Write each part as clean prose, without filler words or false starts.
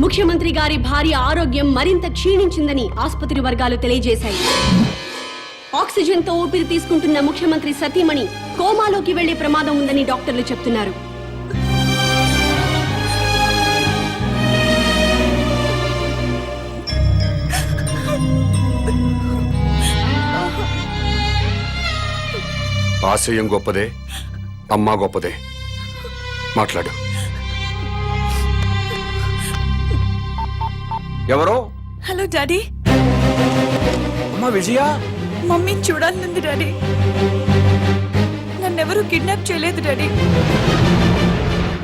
ముఖ్యమంత్రి గారి భార్య ఆరోగ్యం మరింత క్షీణించిందని ఆసుపత్రి వర్గాలు తెలియజేశాయి. ఆక్సిజన్తో ఊపిరి తీసుకుంటున్న ముఖ్యమంత్రి సతీమణి కోమాలోకి వెళ్లే ప్రమాదం ఉందని డాక్టర్లు చెప్తున్నారు. ఆశయం గొప్పదే, అమ్మా గొప్పదే. మాట్లాడు. ఎవరో? Hello daddy. అమ్మా విజయ. మమ్మీని చూడాలనుంది డాడీ. నన్నెవరూ కిడ్నాప్ చేయలేదు డాడీ.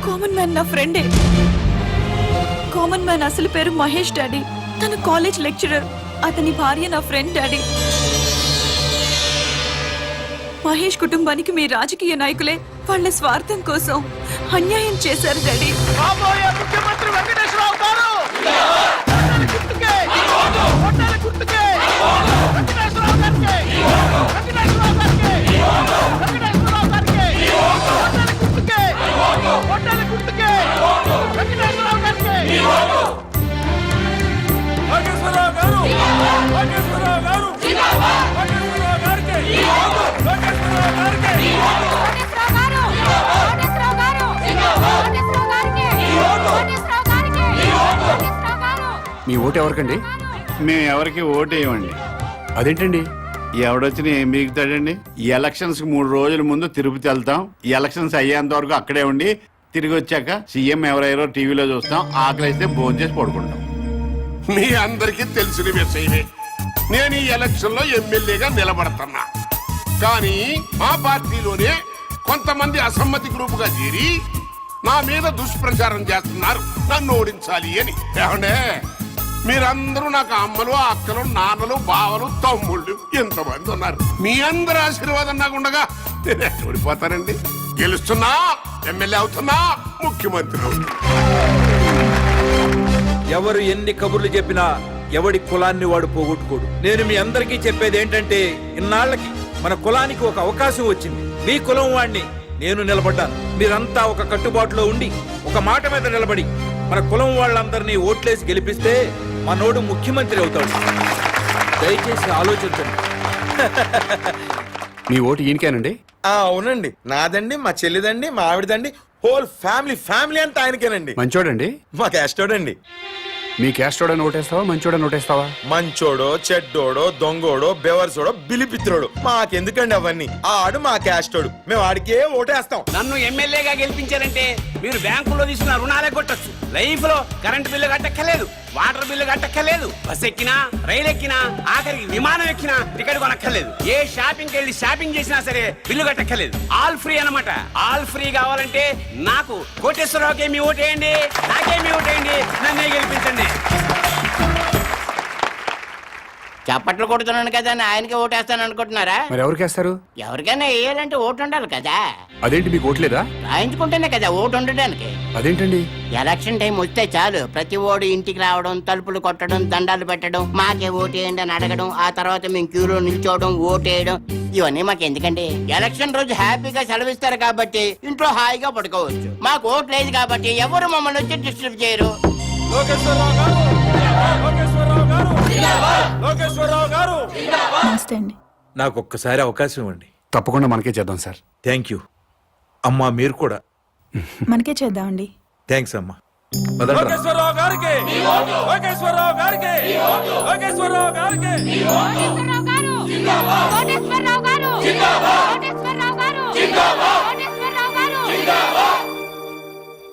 కామన్ మ్యాన్ నా ఫ్రెండే. కామన్ మ్యాన్ అసలు పేరు మహేష్ డాడీ. తన కాలేజ్ లెక్చరర్. అతని భార్య నా ఫ్రెండ్ డాడీ. మహేష్ కుటుంబానికి మీ రాజకీయ నాయకులే వాళ్ళ స్వార్థం కోసం అన్యాయం చేశారు డాడీ. ముఖ్యమంత్రి వెంకటేశ్వరరావు గారు మీ ఓటు ఎవరికండి? మేము ఎవరికి ఓటు వేయమండి. అదేంటండి? ఎవడొచ్చినా ఏం బీగుతాడండి? ఈ ఎలక్షన్స్ 3 రోజుల ముందు తిరుపతి వెళ్తాం. ఈ ఎలక్షన్స్ అయ్యేంత వరకు అక్కడే ఉండి తిరిగి వచ్చాక సీఎం ఎవరెవరో టీవీలో చూస్తాం. ఆకలిస్తే భోజనం చేసి పడుకుంటాం. మీ అందరికీ తెలిసిన విషయమే. నేను ఈ ఎలక్షన్ లో ఎమ్మెల్యేగా నిలబడుతున్నా. కానీ మా పార్టీలోనే కొంతమంది అసమ్మతి గ్రూప్ గా చేరి నా మీద దుష్ప్రచారం చేస్తున్నారు, నన్ను ఓడించాలి అని. ఏమండే, మీరందరూ నాకు అమ్మలు, అక్కలు, నాన్నలు, బావలు, తమ్ముళ్ళు ఎంతమంది ఉన్నారు. మీ అందరి ఆశీర్వాదం నాకు ఉండగా నేను ఎక్కడ ఓడిపోతానండి? గెలుస్తున్నా, ఎమ్మెల్యే అవుతున్నా, ముఖ్యమంత్రి అవుతున్నా. ఎవరు ఎన్ని కబుర్లు చెప్పినా ఎవడి కులాన్ని వాడు పోగొట్టుకోడు. నేను మీ అందరికీ చెప్పేది ఏంటంటే, ఇన్నాళ్లకి మన కులానికి ఒక అవకాశం వచ్చింది. మీ కులం వాడిని నేను నిలబడ్డాను. మీరంతా ఒక కట్టుబాటులో ఉండి ఒక మాట మీద నిలబడి మన కులం వాళ్ళందరినీ ఓట్లేసి గెలిపిస్తే మనోడు ముఖ్యమంత్రి అవుతాడు. దయచేసి ఆలోచించండి. మీ ఓటు ఈయనకేనండి? అవునండి, నాదండి, మా చెల్లిదండి, మా ఆవిడదండి, హోల్ ఫ్యామిలీ అంతా ఆయనకేనండి. మంచోడండి? మా క్యాస్టోడండి. మీ క్యాస్టోడని ఓటేస్తావా, మంచోడని ఓటేస్తావా? మంచోడో, చెడ్డోడో, దొంగోడో, బెవర్సోడో, బిలిపిత్రోడు మాకెందుకండి అవన్నీ? ఆడు మా క్యాస్టోడు, మేము ఆడికే ఓటేస్తాం. నన్ను ఎమ్మెల్యేగా గెలిపించారంటే మీరు బ్యాంకులో తీసుకున్న రుణాలే కొట్టచ్చు. లైఫ్ లో కరెంట్ బిల్లు కట్టక్కర్లేదు, వాటర్ బిల్లు కట్టక్కర్లేదు, బస్ ఎక్కినా, రైలు ఎక్కినా, ఆఖరికి విమానం ఎక్కినా టికెట్ కొనక్కర్లేదు. ఏ షాపింగ్ వెళ్ళి షాపింగ్ చేసినా సరే బిల్లు కట్టక్కర్లేదు. ఆల్ ఫ్రీ అన్నమాట. ఆల్ ఫ్రీ కావాలంటే నాకు కోటేశ్వరరావుకే మీ ఓటేయండి, నాకే మీ ఓటేయండి, నన్నే గెలిపించండి. చప్పట్లు కొడుతున్నాను కదా అని ఆయనకి ఓటేస్తాను అనుకుంటున్నారా? మరి ఎవరికేస్తారు? ఎవరికైనా వేయాలంటే ఓటు ఉండాలి కదా. అదేంటి మీకు ఓట్లేదా? రాయించుకుంటేనే కదా ఓటు ఉండడానికి. అదేంటండి? ఎలక్షన్ టైం వస్తే చాలు ప్రతి ఓడు ఇంటికి రావడం, తలుపులు కొట్టడం, దండాలు పెట్టడం, మాకే ఓటేయండి అని అడగడం, ఆ తర్వాత మేము క్యూలో నిల్చోవడం, ఓటేయడం, ఇవన్నీ మాకు ఎందుకండి? ఎలక్షన్ రోజు హ్యాపీగా సెలవిస్తారు కాబట్టి ఇంట్లో హాయిగా పడుకోవచ్చు. మాకు ఓటు లేదు కాబట్టి ఎవరు మమ్మల్ని వచ్చి డిస్టర్బ్ చేయరు. నాకు ఒక్కసారి అవకాశం ఇవ్వండి. తప్పకుండా మనకే చేద్దాం సార్. థ్యాంక్ యూ అమ్మా. మీరు కూడా మనకే చేద్దామండి. థ్యాంక్స్ అమ్మా.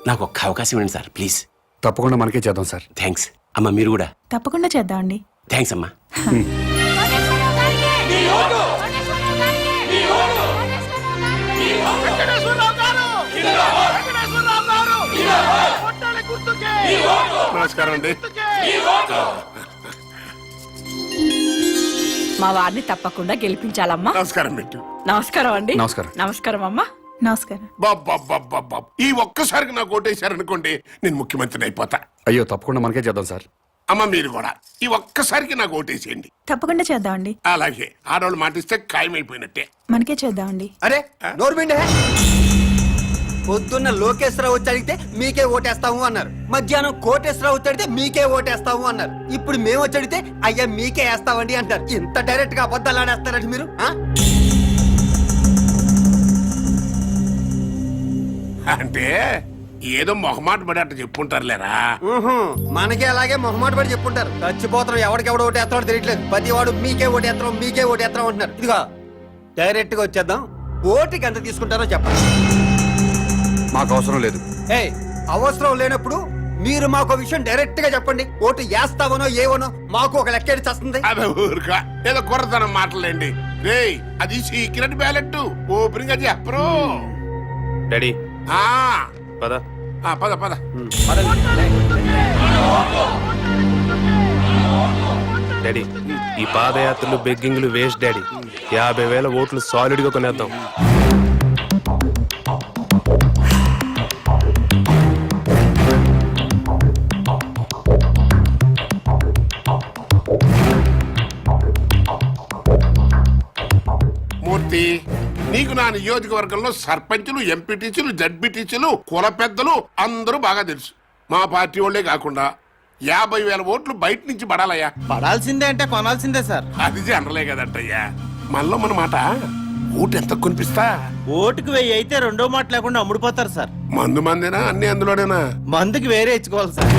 నాకు ఒక్క అవకాశం ఇవ్వండి సార్, ప్లీజ్. తప్పకుండా మనకే చేద్దాం సార్. థ్యాంక్స్ అమ్మా. మీరు కూడా తప్పకుండా చేద్దామండి. థ్యాంక్స్ అమ్మా. నమస్కారం అండి. మా వారిని తప్పకుండా గెలిపించాలమ్మా. నమస్కారం పెట్టు. నమస్కారం అండి. నమస్కారం. నమస్కారం అమ్మా. నమస్కారం. బాబా, ఈ ఒక్కసారికి నాకు ఓటేశారనుకోండి, నేను ముఖ్యమంత్రిని అయిపోతా. అయ్యో, తప్పకుండా మనకే చేద్దాం సార్. అమ్మ, మీరు కూడా ఈ ఒక్కసారికి నాకు ఓటేసేయండి. తప్పకుండా చేద్దామండి. అలాగే, ఆడవాళ్ళు మాటిస్తే ఖాయమైపోయినట్టే. మనకే చేద్దామండి. అరే నోరు పిండే. పొద్దున్న లోకేశ్వరరావు వచ్చి అడిగితే మీకే ఓటేస్తాము అన్నారు. మధ్యాహ్నం కోటేశ్వరరావు వచ్చి అడిగితే మీకే ఓటేస్తాము అన్నారు. ఇప్పుడు మేము వచ్చి అడిగితే అయ్యా మీకే వేస్తామండి అంటారు. ఇంత డైరెక్ట్ గా అబద్ధాలు ఆడేస్తారండి మీరు. అంటే ఏదో మొహమాట పడి అట్ట చెప్పుంటారులేరా. మనకే అలాగే మొహమాట పడి చెప్పుంటారు. చచ్చిపోతాం, ఎవడికెవడు ఓటేస్తాడో తెలియట్లేదు. ప్రతి వాడు మీకే ఓటేస్తాం మీకే ఓటేస్తాం అంటున్నారు. ఇదిగో డైరెక్ట్ గా వచ్చేద్దాం. ఓటుకి ఎంత తీసుకుంటారో చెప్పండి. మాకు అవసరం లేదు. అవసరం లేనప్పుడు మీరు మాకు విషయం డైరెక్ట్ గా చెప్పండి. ఓటు వేస్తావనో ఏవనో మాకు ఒక లెక్కేది చేస్తుంది. అదే ఊరుకా ఏదో కుర్రతనం మాటలేండి. రేయ్ అది సీక్రెట్ బ్యాలెట్, ఓపెనింగ్ అది చెప్పరు. డాడీ ఆ, పద పద పద. డాడీ ఈ పాదయాత్రలు బెగ్గింగ్లు వేస్ట్ డాడీ. 50,000 ఓట్లు సాలిడ్ గా కొనేద్దాం. మూర్తి, నీకు నా నియోజకవర్గంలో సర్పంచులు, ఎంపీటీసీలు, జడ్పీటీసీలు, కుల పెద్దలు అందరూ బాగా తెలుసు. మా పార్టీ వాళ్ళే కాకుండా 50,000 ఓట్లు బయట నుంచి పడాలయ్యా. పడాల్సిందే అంటే కొనాల్సిందే సార్. అది జనరలే కదంటయ్యా. మనలో మన మాట ఓటు ఎంత కొనిపిస్తా? ఓటుకు 1000 అయితే రెండో మాట లేకుండా అమ్ముడుపోతారు సార్. మందు మందేనా అన్ని అందులోనేనా? మందుకి వేరే ఇచ్చుకోవాలి సార్.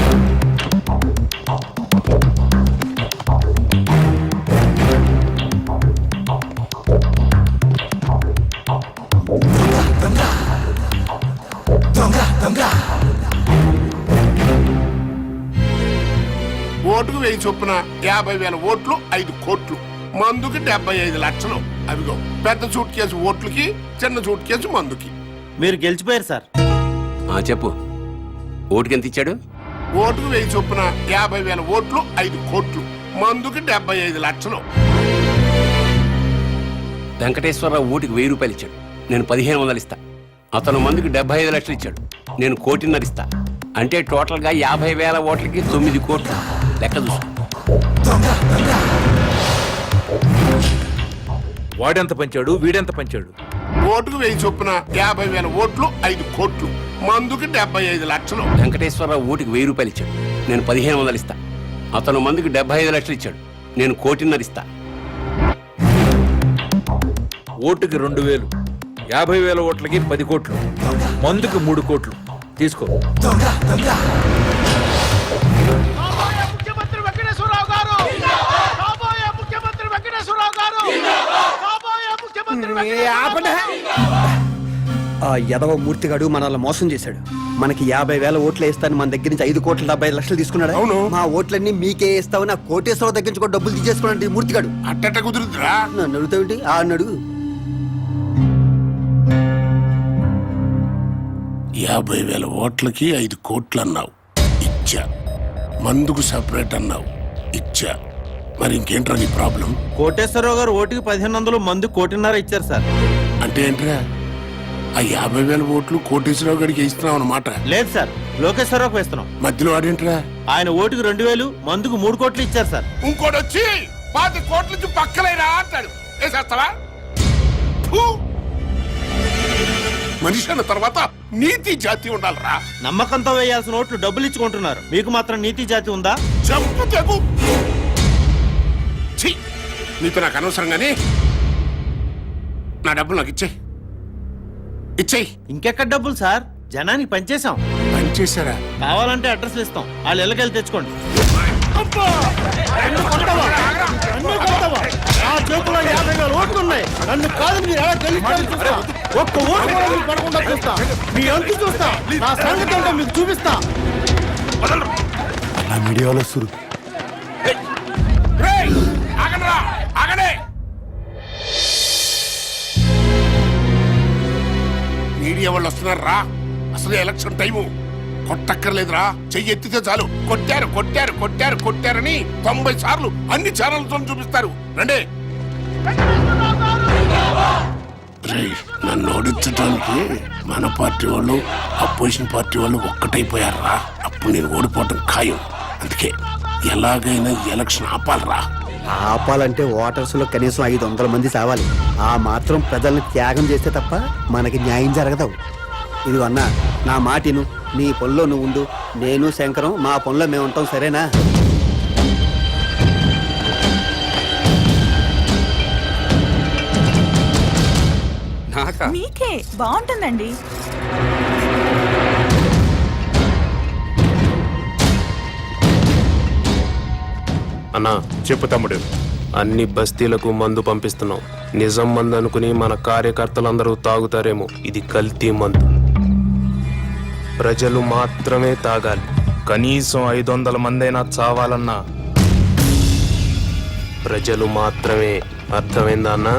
ఓటుకు 1000 చొప్పున 50,000 ఓట్లు 5 కోట్లు, మందుకి 75 లక్షలు. అదిగో పెద్ద సూట్ కేసు ఓట్లకి, చిన్న సూట్ కేసు మందుకి. మీరు గెలిచిపోయారు సార్. చెప్పు, ఓటుకి ఎంత ఇచ్చాడు? ఓటుకు 1000 చొప్పున 50,000 ఓట్లు 5 కోట్లు, మందుకి 75 లక్షలు. వెంకటేశ్వరరావు ఓటుకి 1000 రూపాయలు ఇచ్చాడు, నేను 1500 ఇస్తా. అతను మందుకి 75 లక్షలు ఇచ్చాడు, నేను 1,50,000 ఇస్తా. అంటే టోటల్ గా 50,000 ఓట్లకి 9 కోట్లు. లెక్క చూసు. వాడెంత పంచాడు, వీడెంత పంచాడు? ఓటుకు 1000 చొప్పున 50,000 ఓట్లు 5 కోట్లు, మందుకి 75 లక్షలు. వెంకటేశ్వరరావు ఓటుకి 1000 రూపాయలు ఇచ్చాడు, నేను 1500 ఇస్తా. అతను మందుకి 75 లక్షలు ఇచ్చాడు, నేను 1,50,000 ఇస్తా. ఓటుకి 2,000, 50,000 ఓట్లకి 10 కోట్లు, మందుకి 3 కోట్లు. తీసుకో. ఆ యదవ మూర్తిగాడు మనల్ని మోసం చేశాడు. మనకి 50,000 ఓట్లు వేస్తాను మన దగ్గర నుంచి 5,75,00,000 తీసుకున్నాడు. అవును. మా ఓట్లన్నీ మీకే వేస్తావు, ఆ కోటేశ్వరరావు దగ్గర నుంచి కూడా డబ్బులు తీసేసుకున్నాడు ఈ మూర్తిగాడు. అట్టట కుదురుతురా? నన్ను అడుగుతావేంటి? ఆ అన్నాడు. 50,000 ఓట్లకి 5 కోట్లు అన్నావు, ఇచ్చా. మందుకు సెపరేట్ అన్నావు, ఇచ్చా. మరి ఇంకేంట్రా నీ ప్రాబ్లం? కోటేశ్వరరావు గారు ఓటుకి 1,500, మందు 1,50,000 ఇచ్చారు సార్. అంటే ఏంట్రా? ఆ 50,000 ఓట్లు కోటేశ్వరరావు గడికి ఇస్తున్నావు అన్నమాట. లేదు సార్, లోకేశ్వరరావుకి వేస్తున్నాం. మధ్యలో వాడేంట్రా? ఆయన ఓటుకి 2,000, మందుకు 3 కోట్లు ఇచ్చారు సార్. ఇంకోటి వచ్చి 10 కోట్ల నుంచి పక్కలేరా అంటాడు. వేసేస్తావా? మనిషి అన్న తర్వాత నీతి జాతి ఉండాలరా. నమ్మకంతో వేయాల్సిన ఓట్లు డబ్బులు ఇచ్చుకుంటున్నారు, మీకు మాత్రం నీతి జాతి ఉందా? చంపు తెగు. ఛీ, నీతో నాకు అనవసరం గానీ నా డబ్బులు నాకు ఇచ్చేయి. ఇచ్చేయి. ఇంకెక్కడ డబ్బులు సార్? జనానికి పనిచేసాం. పనిచేశారా? కావాలంటే అడ్రస్ ఇస్తాం, వాళ్ళు ఇళ్ళకెళ్ళి తెచ్చుకోండి. నా చేతిలో 50,000 ఓట్లు ఉన్నాయి. నన్ను కాదు మీరు ఎలా గెలుస్తారో చూస్తా. ఒక్క ఓటు కూడా మీరు పడకుండా చూస్తా. మీ అంతు చూస్తా. నా సంగతి ఏంటో మీకు చూపిస్తా. మీడియాలో సురు మీడియా వాళ్ళు వస్తున్నారా? అసలు ఎలక్షన్ టైము. కొట్టక్కర్లేదురా, చెయ్యి ఎత్తితే చాలు కొట్టారు కొట్టారు కొట్టారు కొట్టారని 90 సార్లు అన్ని ఛానల్తో చూపిస్తారు. రండి. నన్ను ఓడించడానికి మన పార్టీ వాళ్ళు అపోజిషన్ పార్టీ వాళ్ళు ఒక్కటైపోయారా. అప్పుడు నేను ఓడిపోవటం ఖాయం. అందుకే ఎలాగైనా ఎలక్షన్ ఆపాలరా. ఆపాలంటే ఓటర్స్ లో కనీసం 500 మంది సావాలి. ఆ మాత్రం ప్రజల్ని త్యాగం చేస్తే తప్ప మనకి న్యాయం జరగదు. ఇదిగో అన్నా, నా మాటిను, నీ పనిలో నువ్వు ఉండు, నేను శంకరం మా పనిలో మేము ఉంటాం, సరేనా? నాకా మీకే బాగుంటుందండి. అన్నా చెప్పు తమ్ముడు. అన్ని బస్తీలకు మందు పంపిస్తున్నాం. నిజం మందు అనుకుని మన కార్యకర్తలందరూ తాగుతారేమో. ఇది కల్తీ మందు. ప్రజలు మాత్రమే తాగాలి. కనీసం 500 మందైనా చావాలన్నా ప్రజలు మాత్రమే. అర్థమైందా అన్నా?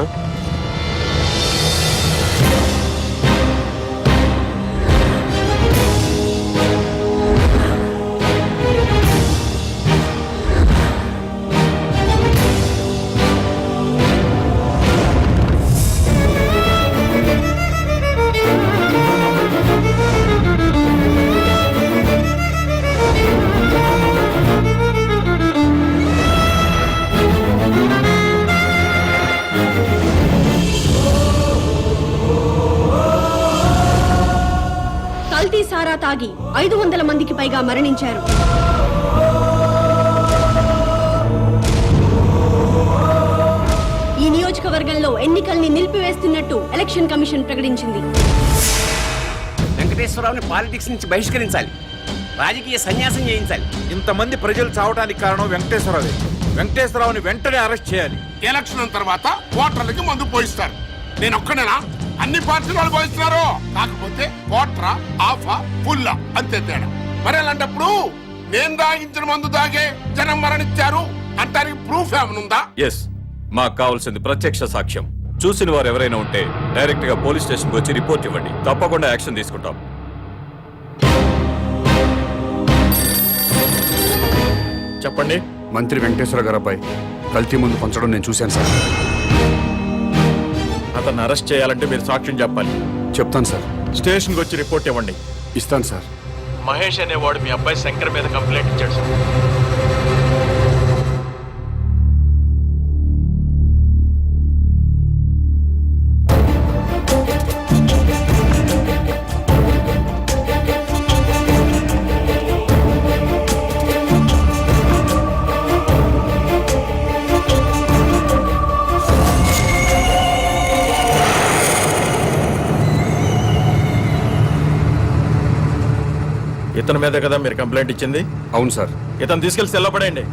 కల్తీ సారా తాగి 500 మందికి పైగా మరణించారు. ఈ నియోజకవర్గంలో ఎన్నికల్ని నిలిపివేస్తున్నట్టు ఎలక్షన్ కమిషన్ ప్రకటించింది. వెంకటేశ్వరరావుని పాలిటిక్స్ నుంచి బహిష్కరించాలి, రాజకీయ సన్యాసం చేయించాలి. ఇంతమంది ప్రజలు చావడానికి కారణం వెంకటేశ్వరరావే. వెంకటేశ్వరరావుని వెంటనే అరెస్ట్ చేయాలి. ఎలక్షన్ తర్వాత ఓటర్లకి మందు పోయిస్తారు. నేను ఒక్కనేనా? అన్ని పార్టీలు వాళ్ళు పోయిస్తున్నారు. కాకపోతే ఓటరా, ఆఫా, ఫుల్లా అంతే తేడా. మరి అలాంటప్పుడు నేను తాగించిన మందు తాగే జనం మరణించారు అంటానికి ప్రూఫ్ ఏమనుందా? ఎస్, మాకు కావాల్సింది ప్రత్యక్ష సాక్ష్యం. చూసిన వారు ఎవరైనా ఉంటే డైరెక్ట్ గా పోలీస్ స్టేషన్కి వచ్చి రిపోర్ట్ ఇవ్వండి. తప్పకుండా యాక్షన్ తీసుకుంటాం. చెప్పండి. మంత్రి వెంకటేశ్వర గారు అబ్బాయి కల్తీ ముందు పంచడం నేను చూశాను సార్. అతన్ని అరెస్ట్ చేయాలంటే మీరు సాక్ష్యం చెప్పాలి. చెప్తాను సార్. స్టేషన్కి వచ్చి రిపోర్ట్ ఇవ్వండి. ఇస్తాను సార్. మహేష్ అనేవాడు మీ అబ్బాయి శంకర్ మీద కంప్లైంట్ ఇచ్చాడు సార్. ఇతని మీద కదా మీరు కంప్లైంట్ ఇచ్చింది? అవును సార్. ఇతను తీసుకెళ్లి సెల్లో పడేయండి.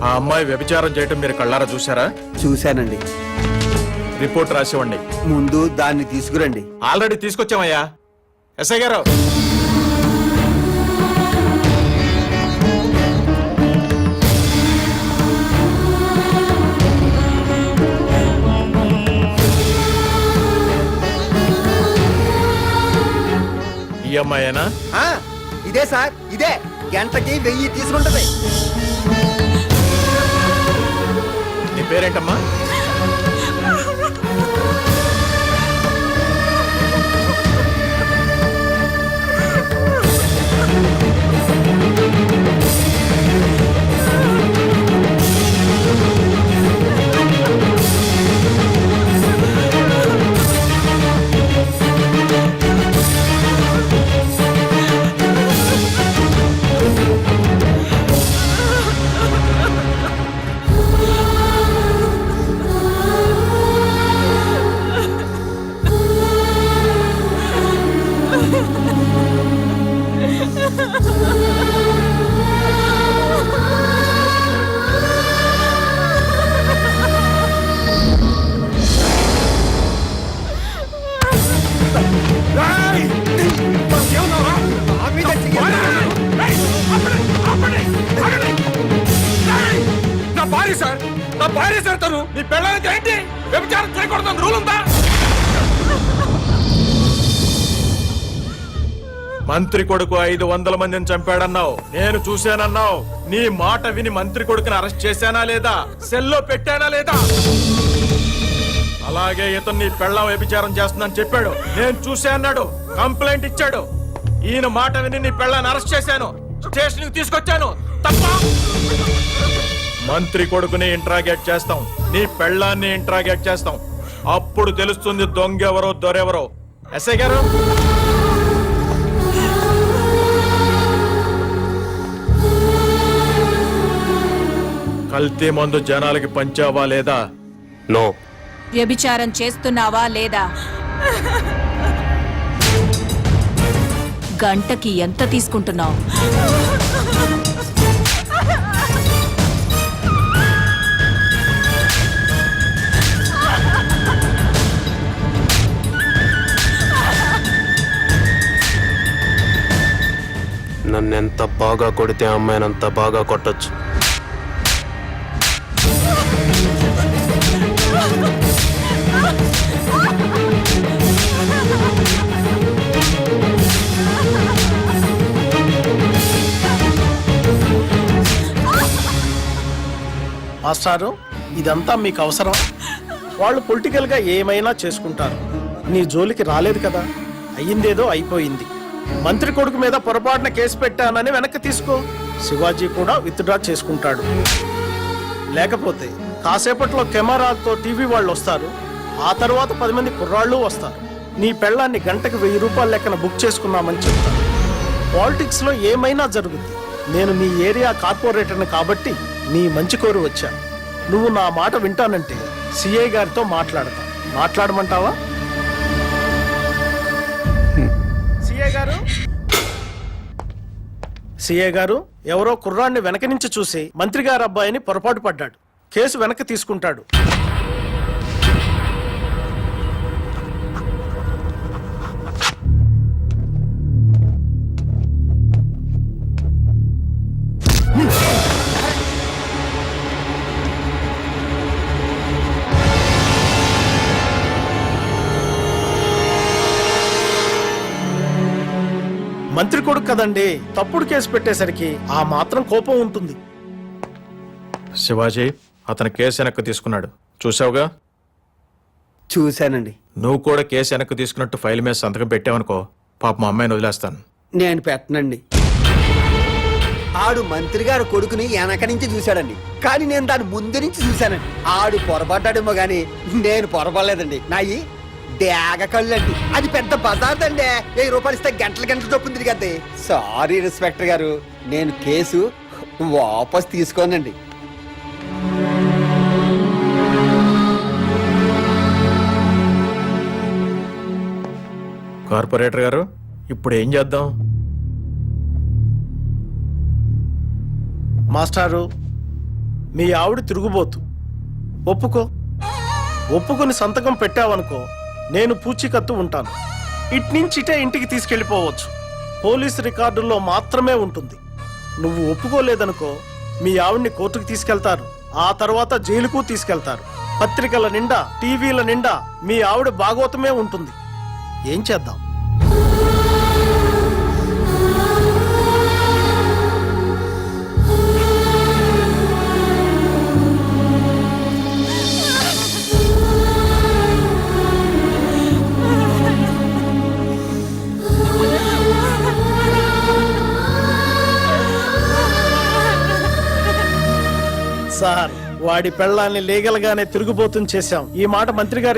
ఆ అమ్మాయి వ్యభిచారం చేయటం మీరు కళ్ళారా చూసారా? చూశానండి. రిపోర్ట్ రాసివ్వండి. ముందు దాన్ని తీసుకురండి. ఆల్రెడీ తీసుకొచ్చామయ్యా. ఎస్ఐ గారు, ఈ అమ్మాయేనా? ఇదే సార్, ఇదే. గంటకి 1000 తీసుకుంటది. నీ పేరేంటమ్మా? నా భార్య సార్, నా భార్య సార్. తను నీ పెళ్ళానికి ఏంటి? వ్యభిచారం చేయకూడదు రూల్ ఉందా? మంత్రి కొడుకు 500 మందిని చంపాడన్నావు, నేను చూశానన్నావు. నీ మాట విని మంత్రి కొడుకుని అరెస్ట్ చేశానా లేదా, సెల్లో పెట్టానా లేదా? అలాగే ఇతను నీ పెళ్ళాం వ్యభిచారం చేస్తుందని చెప్పాడు, నేను చూసా అన్నాడు, కంప్లైంట్ ఇచ్చాడు. ఈయన మాట విని నీ పెళ్ళాన్ని అరెస్ట్ చేశాను, స్టేషన్ కి తీసుకొచ్చాను. తప్ప? మంత్రి కొడుకుని ఇంట్రాగేట్ చేస్తాం, నీ పెళ్ళాన్ని ఇంట్రాగేట్ చేస్తాం. అప్పుడు తెలుస్తుంది దొంగెవరో దొరెవరో. ఎస్ఐ గారు, కల్తీ మందు జనాలకి పంచావా లేదా? నో. వ్యభిచారం చేస్తున్నావా లేదా? గంటకి ఎంత తీసుకుంటున్నావు? నన్నెంత బాగా కొడితే అమ్మాయినంత బాగా కొట్టచ్చు. మాస్టారు, ఇదంతా మీకు అవసరం? వాళ్ళు పొలిటికల్ గా ఏమైనా చేసుకుంటారు, నీ జోలికి రాలేదు కదా. అయ్యిందేదో అయిపోయింది. మంత్రి కొడుకు మీద పొరపాటున కేసు పెట్టానని వెనక్కి తీసుకో. శివాజీ కూడా విత్డ్రా చేసుకుంటాడు. లేకపోతే కాసేపట్లో కెమెరాతో టీవీ వాళ్ళు వస్తారు, ఆ తర్వాత 10 మంది కుర్రాళ్ళు వస్తారు. నీ పెళ్ళాన్ని గంటకు 1000 రూపాయల లెక్కన బుక్ చేసుకున్నామని చెప్తారు. పాలిటిక్స్ లో ఏమైనా జరుగుద్ది. నేను నీ ఏరియా కార్పొరేటర్ని కాబట్టి నీ మంచి కోరి వచ్చా. నువ్వు నా మాట వింటానంటే సిఐ గారితో మాట్లాడతా. మాట్లాడమంటావా? సిఐ గారు, ఎవరో కుర్రాన్ని వెనక నుంచి చూసి మంత్రి గారు అబ్బాయిని పొరపాటు పడ్డాడు, కేసు వెనక్కి తీసుకుంటాడు. మంత్రి కొడుకు కదండి, తప్పుడు కేసు పెట్టేసరికి ఆ మాత్రం కోపం ఉంటుంది. శివాజీ, అతను కేసు వెనక్కి తీసుకున్నాడు, చూసావుగా? చూశానండి. నువ్వు కూడా కేసు వెనక్కి తీసుకున్నట్టు ఫైల్ మీద సంతకం పెట్టావనుకో, పాప మా అమ్మాయిని వదిలేస్తాను. నేను పెట్టనండి. ఆడు మంత్రి గారు కొడుకుని వెనక నుంచి చూశాడండి, కానీ నేను దాని ముందు నుంచి చూశానండి. ఆడు పొరపడ్డాడేమో గాని నేను పొరపడలేదండి. నాయి డేగ కళ్ళండి. అది పెద్ద బజార్ అండి. 1000 రూపాయలు ఇస్తే గంటల గంటలు చొప్పున తిరిగద్ది. సారీ ఇన్స్పెక్టర్ గారు, నేను కేసు వాపస్ తీసుకోనండి. కార్పొరేటర్ గారు, ఇప్పుడు ఏం చేద్దాం? మాస్టారు, మీ ఆవిడ తిరుగుబోతు. ఒప్పుకొని సంతకం పెట్టావనుకో, నేను పూచీకత్తు ఉంటాను. ఇట్నుంచి ఇటే ఇంటికి తీసుకెళ్లిపోవచ్చు. పోలీసు రికార్డుల్లో మాత్రమే ఉంటుంది. నువ్వు ఒప్పుకోలేదనుకో, మీ ఆవిడ్ని కోర్టుకు తీసుకెళ్తారు, ఆ తర్వాత జైలుకు తీసుకెళ్తారు. పత్రికల నిండా, టీవీల నిండా మీ ఆవిడ భాగవతమే ఉంటుంది. ఏం చేద్దాం? సార్, వాడి పెళ్ళాన్ని లీగల్ గానే తిరుగుబోతుని చేశాం. ఈ మాట మంత్రి గారు